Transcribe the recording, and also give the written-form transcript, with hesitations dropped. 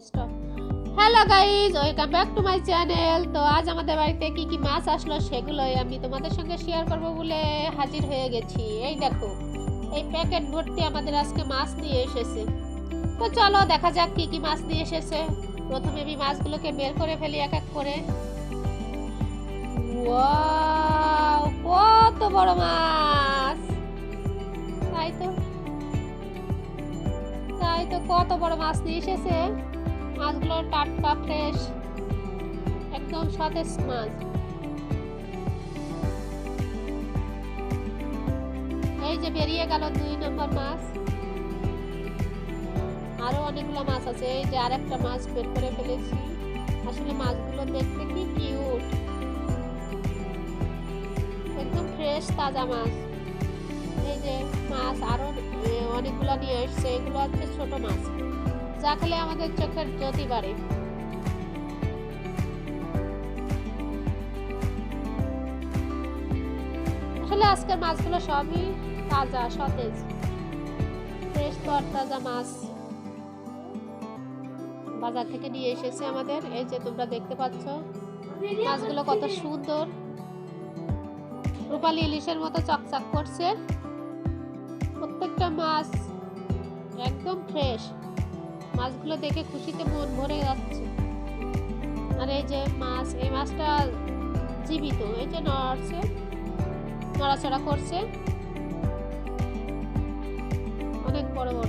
Stop. Hello guys, welcome back to my channel. তো আজ আমাদের বাড়িতে কি কি মাছ আসলো সেগুলোই আমি তোমাদের সঙ্গে শেয়ার করব বলে হাজির হয়ে গেছি। এই দেখো, এই প্যাকেট ভর্তি আমাদের আজকে মাছ নিয়ে এসেছে। তো চলো দেখা যাক কি কি মাছ নিয়ে এসেছে। প্রথমে আমি মাছগুলোকে বের করে ফেলি এক এক করে। ওয়াও, কত বড় মাছ! তাই তো কত বড় মাছ নিয়ে এসেছে। মাছগুলো টাটকা, ফ্রেশ, একদম সতেজ মাছ। এই যে বেরিয়ে গেল 2 নম্বর মাছ। আরো অনেকগুলো মাছ আছে। এই যে আরেকটা মাছ বের করে ফেলেছি। আসলে মাছগুলো দেখতে কি কিউট, একদম ফ্রেশ তাজা মাছ। এই যে মাছ আরো অনেকগুলো নিয়ে এসছে। এগুলো হচ্ছে ছোট মাছ, যা খেলে আমাদের চোখের জ্যোতি বাড়ে। আসলে আজকের মাছগুলো সবই তাজা, সতেজ, ফ্রেশ তরতাজা মাছ বাজার থেকে নিয়ে এসেছে আমাদের। এই যে তোমরা দেখতে পাচ্ছ মাছগুলো কত সুন্দর, রূপালী ইলিশের মতো চকচক করছে। প্রত্যেকটা মাছ একদম ফ্রেশ। মাছগুলো দেখে খুশিতে মন ভরে যাচ্ছে। আর এই যে মাছ, এই মাছটা জীবিত, এই যে নড়াচড়া করছে। অনেক বড় বড়।